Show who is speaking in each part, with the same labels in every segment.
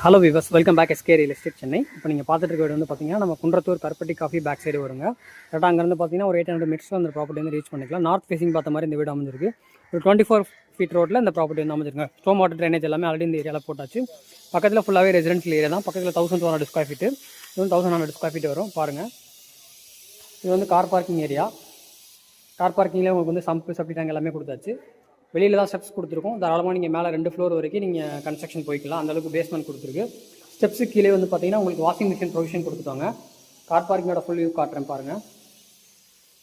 Speaker 1: Hello viewers, welcome back SK real estate Chennai. இப்போ நீங்கள் பார்த்துட்டு இருக்க வீடு வந்து பார்த்தீங்கன்னா நம்ம குன்றத்தூர் கருப்பட்டி காஃபி பேக் சைடு வருங்க. கரெக்டாக அங்கேருந்து பார்த்தீங்கன்னா ஒரு 800 மீட்டர்ஸில் அந்த ப்ராப்பர்ட்டி வந்து ரீச் பண்ணிக்கலாம். நார்த் ஃபேசிங் பார்த்த மாதிரி இந்த வீடு அமைஞ்சிருக்கு. ஒரு 24 ஃபீட் ரோட்டில் இந்த ப்ராப்பர்ட்டி வந்து அமைஞ்சிருங்க. ஸ்டோம் வாட்டர் ட்ரைனேஜ் எல்லாமே ஆல்ரெடி இந்த ஏரியாவில் போட்டாச்சு. பக்கத்தில் ஃபுல்லாகவே ரெசிடென்ஷியல் ஏரியா தான். பக்கத்தில் 1200 ஸ்கொயர் ஃபீட்டு, இது வந்து 1100 ஸ்கொயர் ஃபீட் வரும். பாருங்கள், இது வந்து கார் பார்க்கிங் ஏரியா. கார் பார்க்கிங்கில் உங்களுக்கு வந்து சம்பு சப்டி டேங்க் எல்லாமே கொடுத்தாச்சு. வெளியில் தான் ஸ்டெப்ஸ் கொடுத்துருக்கோம். தாராளமாக நீங்கள் மேலே 2 ஃப்ளோர் வரைக்கும் நீங்கள் கன்ஸ்ட்ரக்ஷன் போய்க்கலாம். அந்தளவுக்கு பேஸ்மெண்ட் கொடுத்துருக்கு. ஸ்டெப்ஸு கீழே வந்து பார்த்தீங்கன்னா உங்களுக்கு வாஷிங் மிஷின் ப்ரொவிஷன் கொடுத்துட்டாங்க. கார் பார்க்கிங்கோட ஃபுல் வியூ காட்டுறேன் பாருங்கள்.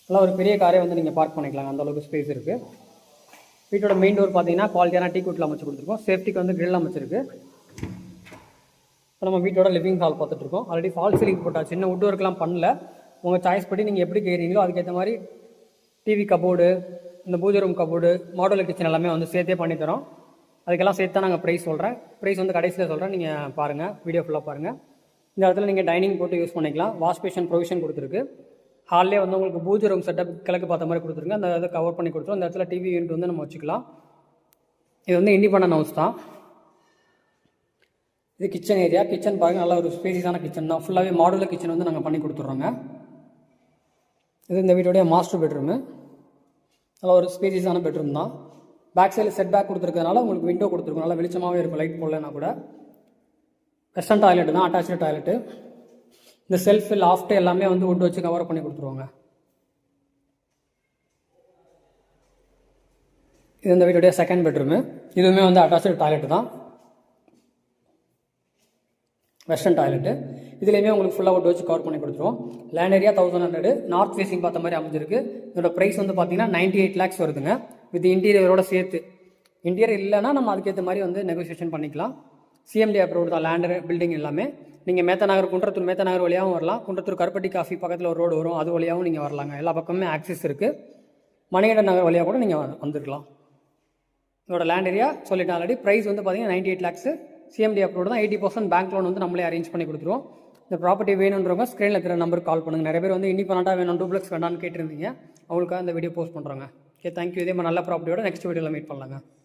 Speaker 1: நல்லா ஒரு பெரிய காரே வந்து நீங்கள் பார்க் பண்ணிக்கலாம், அந்தளவுக்கு ஸ்பேஸ் இருக்குது. வீட்டோட மெயின் டோர் பார்த்தீங்கன்னா குவாலிட்டியான டீ குட்டில் அமைச்சு கொடுத்துருக்கோம். சேஃப்டிக்கு வந்து கிரில் அமைச்சிருக்கு. இப்போ நம்ம வீட்டோட லிவிங் ஹால் பார்த்துட்ருக்கோம். ஆல்ரெடி ஃபால் சீலிங் போட்டால் சின்ன வுட் ஒர்க்லாம் பண்ணல. உங்கள் சாய்ஸ் படி நீங்கள் எப்படி கேட்குறீங்களோ அதுக்கேற்ற மாதிரி டிவி கபோர்டு, இந்த பூஜை ரூம் கபோர்டு, மாடுலர் கிச்சன் எல்லாமே வந்து சேர்த்தே பண்ணித்தரோம். அதுக்கெல்லாம் சேர்த்து தான் நாங்கள் ப்ரைஸ் சொல்கிறேன். ப்ரைஸ் வந்து கடைசியில் சொல்கிறேன், நீங்கள் பாருங்கள், வீடியோ ஃபுல்லாக பாருங்கள். இந்த இடத்துல நீங்கள் டைனிங் போட்டு யூஸ் பண்ணிக்கலாம். வாஷ் பேஷன் ப்ரொவிஷன் கொடுத்துருக்கு. ஹால்லே வந்து உங்களுக்கு பூஜை ரூம் செட்டப் கிழக்கு பார்த்த மாதிரி கொடுத்துருங்க. அந்த இதை கவர் பண்ணி கொடுத்துரும். இந்த இடத்துல டிவி யூனிட் வந்து நம்ம வச்சுக்கலாம். இது வந்து இண்டிபெண்டன்ட் ஹவுஸ் தான். இது கிச்சன் ஏரியா. கிச்சன் பாருங்கள், நல்லா ஒரு ஸ்பேசியஸான கிச்சன் தான். ஃபுல்லாகவே மாடுலர் கிச்சன் வந்து நாங்கள் பண்ணி கொடுத்துட்றோங்க. இது இந்த வீட்டோடைய மாஸ்டர் பெட்ரூமு. நல்லா ஒரு ஸ்பேசியஸான பெட்ரூம் தான். பேக் சைடில் செட் பேக் கொடுத்துருக்கனால உங்களுக்கு விண்டோ கொடுத்துருக்கோம். நல்லா வெளிச்சமாகவே இருக்கும், லைட் போடலன்னா கூட. வெஸ்டர்ன் டாய்லெட் தான், அட்டாச்சு டாய்லெட்டு. இந்த செல்ஃபு லாஃப்ட்டு எல்லாமே வந்து வுட் வச்சு கவர் பண்ணி கொடுத்துருவாங்க. இது இந்த வீட்டுடைய செகண்ட் பெட்ரூமு. இதுவுமே வந்து அட்டாச்சு டாய்லெட்டு தான், வெஸ்டர்ன் டாய்லெட்டு. இதுலேயுமே உங்களுக்கு ஃபுல்லாக வுட் வச்சு கவர் பண்ணி கொடுத்துருவோம். லேண்ட் ஏரியா 1100, நார்த் ஃபேசிங் பார்த்த மாதிரி அமைஞ்சிருக்கு. இதோட ப்ரைஸ் வந்து பார்த்தீங்கன்னா 98 lakhs வருதுங்க, வித் இன்டீரியரோட சேர்த்து. இன்டீரியர் இல்லைன்னா நம்ம அதுக்கேற்ற மாதிரி வந்து நெகோசியேஷன் பண்ணிக்கலாம். சிஎம்டி அப்ரூவ்டு தான் லேண்டு, பில்டிங் எல்லாமே. நீங்கள் மேத்தநகர், குன்றத்தூர் மேத்தநகர் வழியாகவும் வரலாம். குன்றத்தூர் கருப்பட்டி காஃபி பக்கத்தில் ஒரு ரோடு வரும், அது வழியாகவும் நீங்கள் வரலாங்க. எல்லா பக்கமே ஆக்சஸ் இருக்குது. மணிகண்டன் நகர் வழியாக கூட நீங்கள் வந்துருக்கலாம். இதோட லேண்ட் ஏரியா சொல்லிட்டேன் ஆல்ரெடி. ப்ரைஸ் வந்து பார்த்தீங்கன்னா 98 lakhs. சிஎம்டி அப்ரூவ்டு தான். 80% பேங்க் லோன் வந்து நம்மளே அரேஞ்ச் பண்ணி கொடுத்துருவோம். இந்த ப்ராப்பர்ட்டி வேணுன்றவங்க ஸ்க்ரீனில் இருக்கிற நம்பருக்கு கால் பண்ணுங்கள். நிறைய பேர் வந்து இண்டிபெண்டண்டாக வேணும், டூப்ளெக்ஸ் வேண்டாம்னு கேட்டிருந்தீங்க. அவங்களுக்காக இந்த வீடியோ போஸ்ட் பண்ணுறாங்க. Okay, thank you. இதே மாதிரி நல்ல ப்ராப்பர்ட்டியோட நெக்ஸ்ட் வீடியோவில் மீட் பண்ணலாங்க.